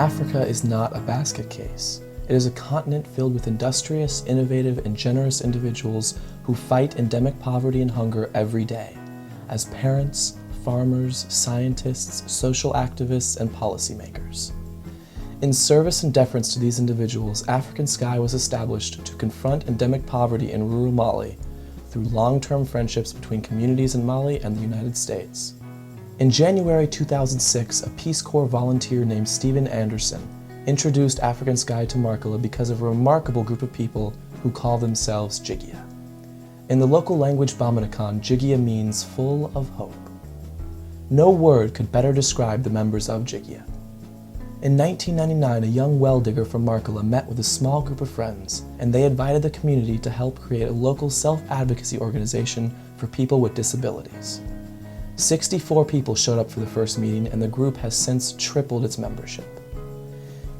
Africa is not a basket case. It is a continent filled with industrious, innovative, and generous individuals who fight endemic poverty and hunger every day, as parents, farmers, scientists, social activists, and policymakers. In service and deference to these individuals, African Sky was established to confront endemic poverty in rural Mali through long-term friendships between communities in Mali and the United States. In January 2006, a Peace Corps volunteer named Stephen Anderson introduced African Sky to Markala because of a remarkable group of people who call themselves Jigia. In the local language Bamanakan, Jigia means full of hope. No word could better describe the members of Jigia. In 1999, a young well digger from Markala met with a small group of friends, and they invited the community to help create a local self-advocacy organization for people with disabilities. 64 people showed up for the first meeting, and the group has since tripled its membership.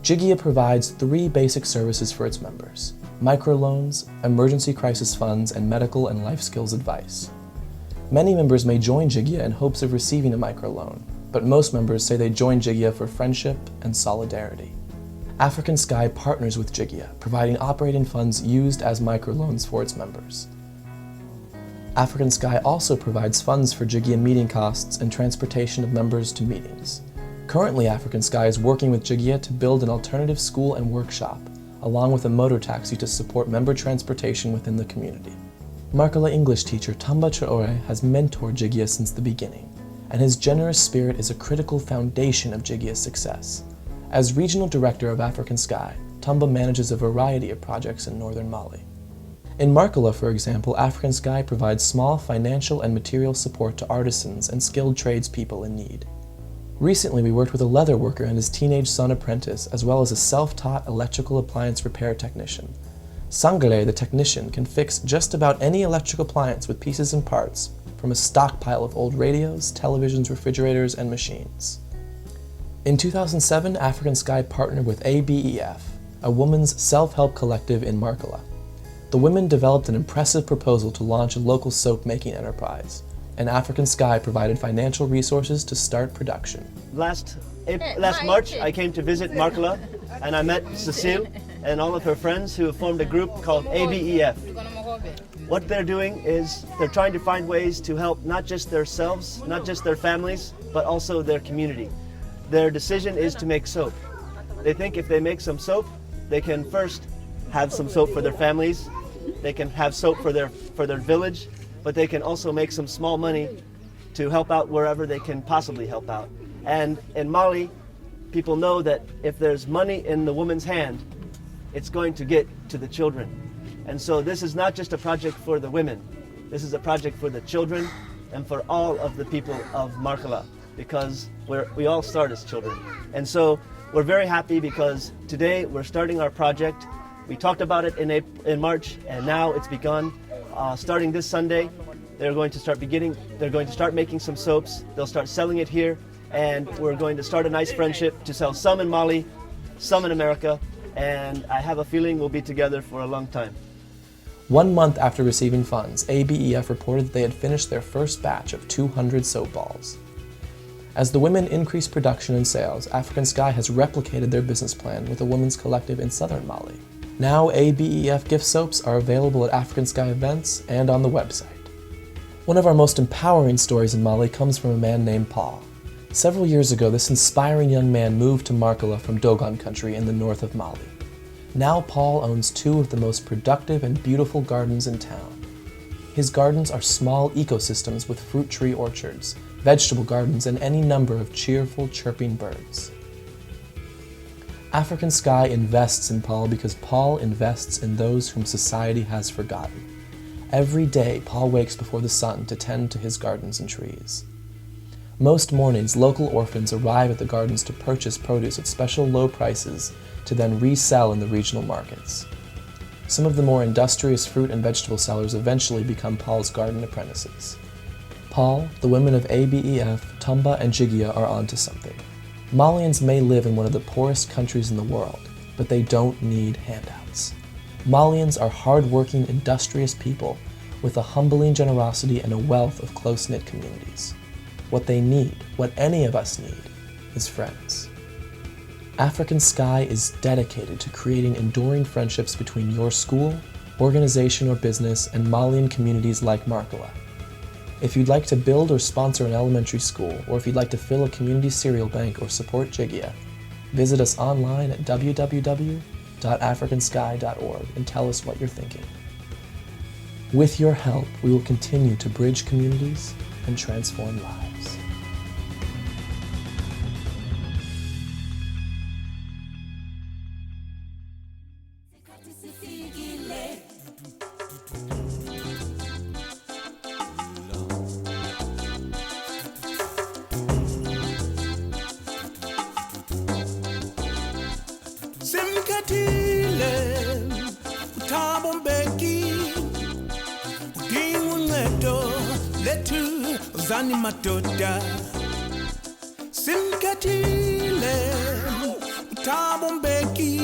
Jigia provides 3 basic services for its members: microloans, emergency crisis funds, and medical and life skills advice. Many members may join Jigia in hopes of receiving a microloan, but most members say they join Jigia for friendship and solidarity. African Sky partners with Jigia, providing operating funds used as microloans for its members. African Sky also provides funds for Jigia meeting costs and transportation of members to meetings. Currently, African Sky is working with Jigia to build an alternative school and workshop, along with a motor taxi to support member transportation within the community. Markala English teacher Tamba Traore has mentored Jigia since the beginning, and his generous spirit is a critical foundation of Jigia's success. As regional director of African Sky, Tamba manages a variety of projects in northern Mali. In Markala, for example, African Sky provides small financial and material support to artisans and skilled tradespeople in need. Recently, we worked with a leather worker and his teenage son apprentice, as well as a self-taught electrical appliance repair technician. Sangale, the technician, can fix just about any electric appliance with pieces and parts from a stockpile of old radios, televisions, refrigerators, and machines. In 2007, African Sky partnered with ABEF, a women's self-help collective in Markala. The women developed an impressive proposal to launch a local soap-making enterprise, and African Sky provided financial resources to start production. Last March, I came to visit Markala, and I met Cecile and all of her friends who have formed a group called ABEF. What they're doing is they're trying to find ways to help not just themselves, not just their families, but also their community. Their decision is to make soap. They think if they make some soap, they can first have some soap for their families, they can have soap for their village, but they can also make some small money to help out wherever they can possibly help out. And in Mali, people know that if there's money in the woman's hand, it's going to get to the children. And so this is not just a project for the women. This is a project for the children and for all of the people of Markala, because we all start as children. And so we're very happy because today we're starting our project. We talked about it in March, and now it's begun. Starting this Sunday, they're going to start making some soaps. They'll start selling it here, and we're going to start a nice friendship to sell some in Mali, some in America, and I have a feeling we'll be together for a long time. 1 month after receiving funds, ABEF reported that they had finished their first batch of 200 soap balls. As the women increased production and sales, African Sky has replicated their business plan with a women's collective in southern Mali. Now ABEF gift soaps are available at African Sky events and on the website. One of our most empowering stories in Mali comes from a man named Paul. Several years ago, this inspiring young man moved to Markala from Dogon country in the north of Mali. Now Paul owns 2 of the most productive and beautiful gardens in town. His gardens are small ecosystems with fruit tree orchards, vegetable gardens, and any number of cheerful, chirping birds. African Sky invests in Paul because Paul invests in those whom society has forgotten. Every day, Paul wakes before the sun to tend to his gardens and trees. Most mornings, local orphans arrive at the gardens to purchase produce at special low prices to then resell in the regional markets. Some of the more industrious fruit and vegetable sellers eventually become Paul's garden apprentices. Paul, the women of ABEF, Tumba, and Jigia are onto something. Malians may live in one of the poorest countries in the world, but they don't need handouts. Malians are hard-working, industrious people with a humbling generosity and a wealth of close-knit communities. What they need, what any of us need, is friends. African Sky is dedicated to creating enduring friendships between your school, organization or business, and Malian communities like Markala. If you'd like to build or sponsor an elementary school, or if you'd like to fill a community cereal bank or support Jigia, visit us online at www.africansky.org and tell us what you're thinking. With your help, we will continue to bridge communities and transform lives. Simkatile utabombeki udinguncedo lethu zani madoda. Simkatile utabombeki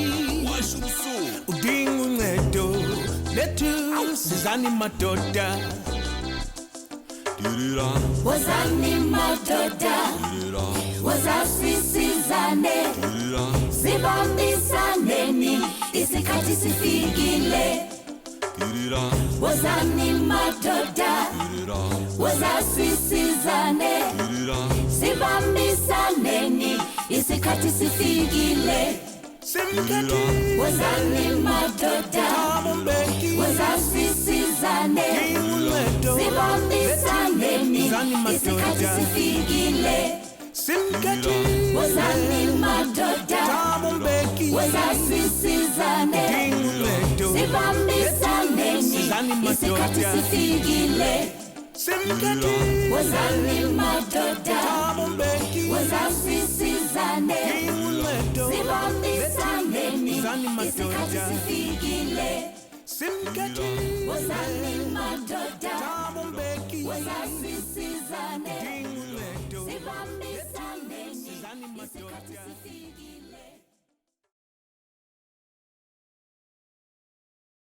udinguncedo lethu zani madoda. Wazani madoda, wazasisizane, sibambisaneni, isikhathi sifikile. Wazani madoda, wazasisizane, sibambisaneni, isikhathi sifikile. Wazani madoda, wazasisizane, sibambisaneni, isikhathi sifikile. Wazani madoda, wazasisizane, sibambisaneni, isikhathi sifikile. Wazani madoda, wazasisizane, sibambisaneni, isikhathi sifikile. Wazani madoda, wazasisizane.